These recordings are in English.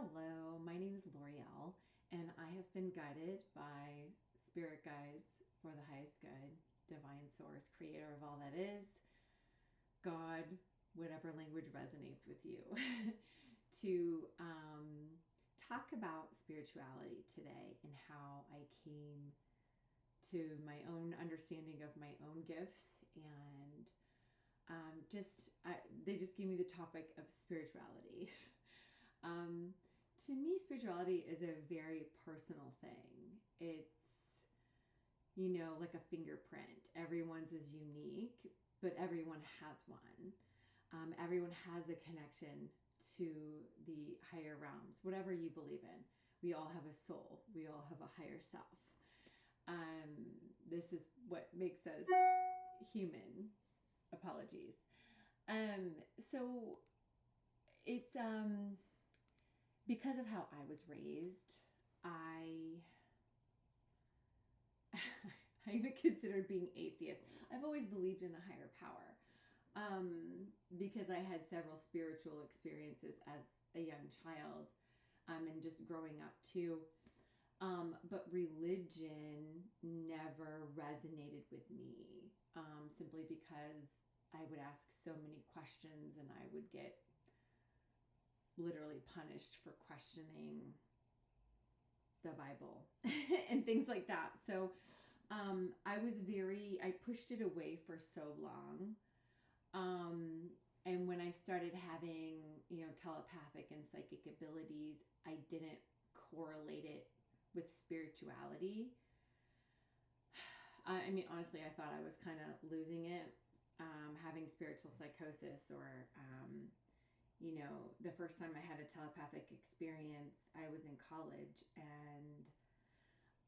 Hello, my name is L'Oreal, and I have been guided by spirit guides for the highest good, divine source, creator of all that is, God, whatever language resonates with you, to talk about spirituality today and how I came to my own understanding of my own gifts and they just gave me the topic of spirituality. To me, spirituality is a very personal thing. It's, like a fingerprint. Everyone's is unique, but everyone has one. Everyone has a connection to the higher realms, whatever you believe in. We all have a soul. We all have a higher self. This is what makes us human. Apologies. So it's because of how I was raised, I even considered being atheist. I've always believed in a higher power because I had several spiritual experiences as a young child and just growing up too. But religion never resonated with me simply because I would ask so many questions and I would get literally punished for questioning the Bible and things like that. So I pushed it away for so long. And when I started having, telepathic and psychic abilities, I didn't correlate it with spirituality. I mean, honestly, I thought I was kind of losing it, having spiritual psychosis or, the first time I had a telepathic experience, I was in college and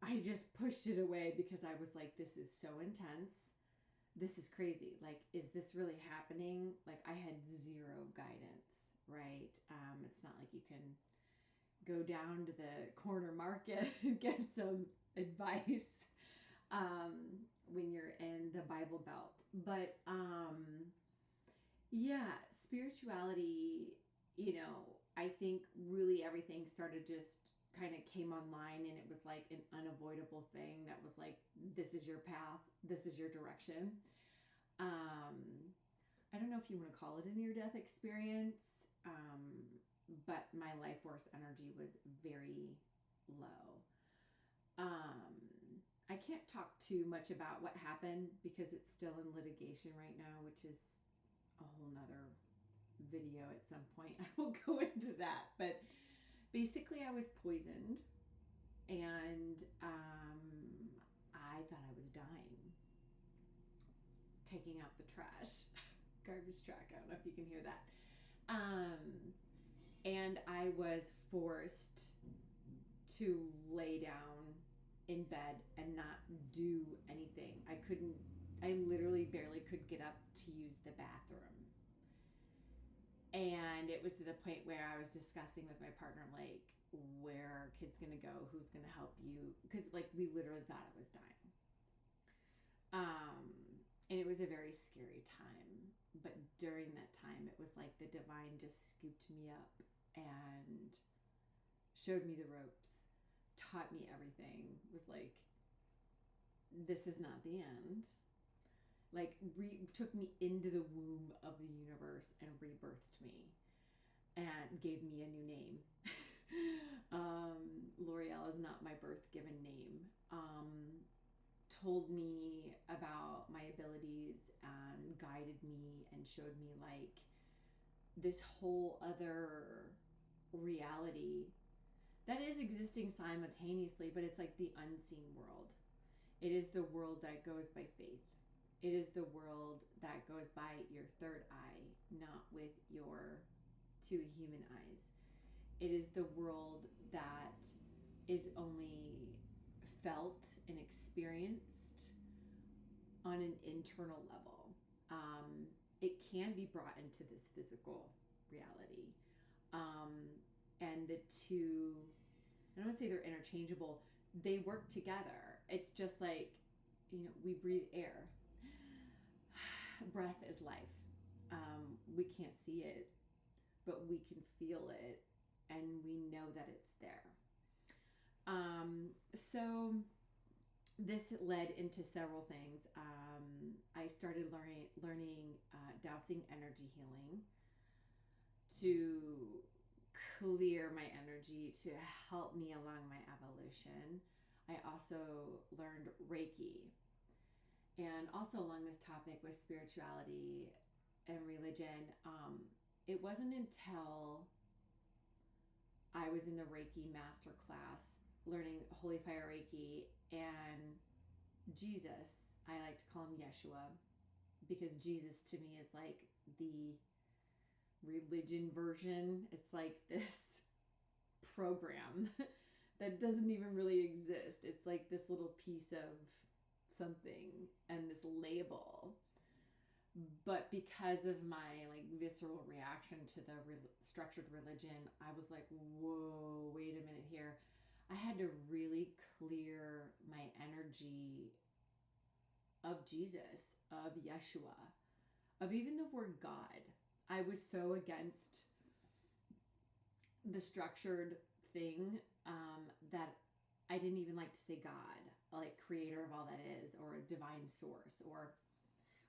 I just pushed it away because I was like, this is so intense. This is crazy. Like, is this really happening? Like, I had zero guidance, right? It's not like you can go down to the corner market and get some advice when you're in the Bible Belt. But spirituality, I think really everything started just kind of came online and it was like an unavoidable thing that was like, this is your path, this is your direction. I don't know if you want to call it a near-death experience, but my life force energy was very low. I can't talk too much about what happened because it's still in litigation right now, which is a whole nother video at some point. I will go into that. But basically, I was poisoned and I thought I was dying. Taking out the trash, garbage truck. I don't know if you can hear that. And I was forced to lay down in bed and not do anything. I literally barely could get up to use the bathroom. And it was to the point where I was discussing with my partner, like, where are kids going to go? Who's going to help you? Because, we literally thought I was dying. And it was a very scary time. But during that time, it was like the divine just scooped me up and showed me the ropes, taught me everything, was like, this is not the end. Took me into the womb of the universe and rebirthed me and gave me a new name. L'Oreal is not my birth given name. Told me about my abilities and guided me and showed me this whole other reality that is existing simultaneously, but it's like the unseen world. It is the world that goes by faith. It is the world that goes by your third eye, not with your two human eyes. It is the world that is only felt and experienced on an internal level. It can be brought into this physical reality. And the two, I don't want to say they're interchangeable, they work together. It's just like, we breathe air. Breath is life. We can't see it, but we can feel it. And we know that it's there. So this led into several things. I started learning dowsing energy healing to clear my energy, to help me along my evolution. I also learned Reiki. And also along this topic with spirituality and religion, it wasn't until I was in the Reiki master class learning Holy Fire Reiki and Jesus, I like to call him Yeshua, because Jesus to me is like the religion version. It's like this program that doesn't even really exist. It's like this little piece of something and this label. But because of my like visceral reaction to the structured religion, I was like, whoa, wait a minute here. I had to really clear my energy of Jesus, of Yeshua, of even the word God. I was so against the structured thing that I didn't even like to say God, like creator of all that is, or a divine source, or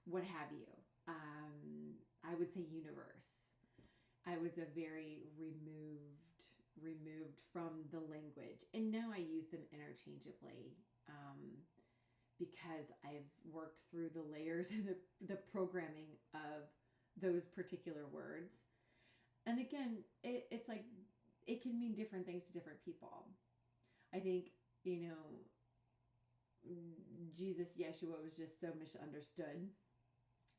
what have you. I would say universe. I was a very removed from the language, and now I use them interchangeably because I've worked through the layers and the programming of those particular words. And again, it's like it can mean different things to different people. I think, Jesus, Yeshua, was just so misunderstood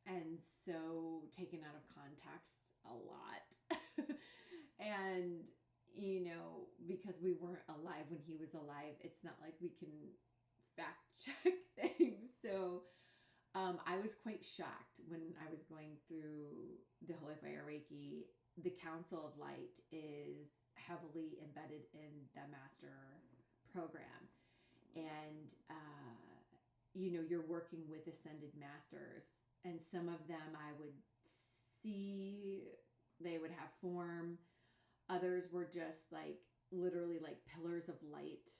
and so taken out of context a lot. And, because we weren't alive when he was alive, it's not like we can fact check things. So I was quite shocked when I was going through the Holy Fire Reiki. The Council of Light is heavily embedded in the master program. And, you're working with ascended masters. And some of them I would see, they would have form. Others were just like literally like pillars of light.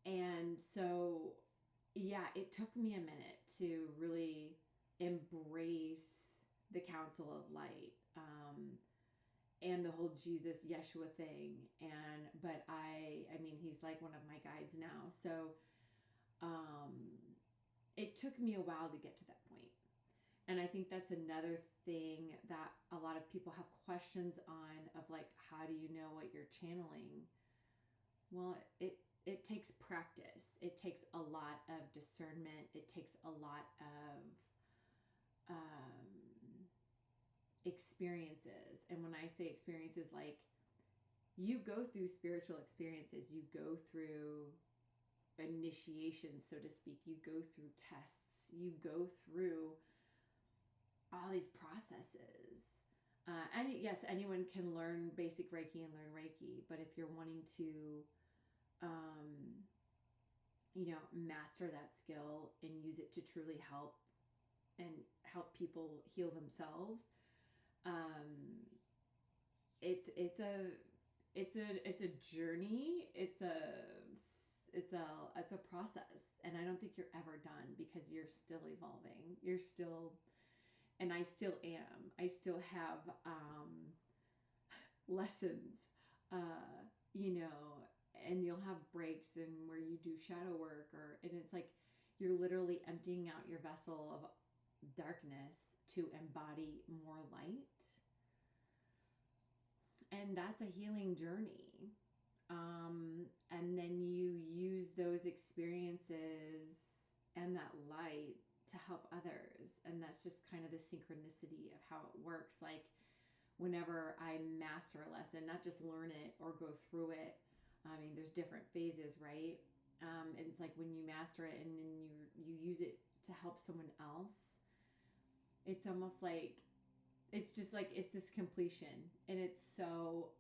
And so, yeah, it took me a minute to really embrace the Council of Light and the whole Jesus Yeshua thing. But I mean, he's like one of my guides now. So it took me a while to get to that point. And I think that's another thing that a lot of people have questions on, of like, how do you know what you're channeling? Well, it takes practice. It takes a lot of discernment. It takes a lot of experiences. And when I say experiences, like, you go through spiritual experiences, you go through initiation, so to speak, you go through tests, you go through all these processes. And yes, anyone can learn basic Reiki and learn Reiki, but if you're wanting to master that skill and use it to truly help people heal themselves, it's a journey. It's a process, and I don't think you're ever done, because you're still evolving. And I still am. I still have lessons, and you'll have breaks and where you do shadow work, and it's like you're literally emptying out your vessel of darkness to embody more light. And that's a healing journey. And then you use those experiences and that light to help others. And that's just kind of the synchronicity of how it works. Like, whenever I master a lesson, not just learn it or go through it, I mean, there's different phases, right? And it's like when you master it and then you use it to help someone else, it's almost like, it's just like, it's this completion. And it's so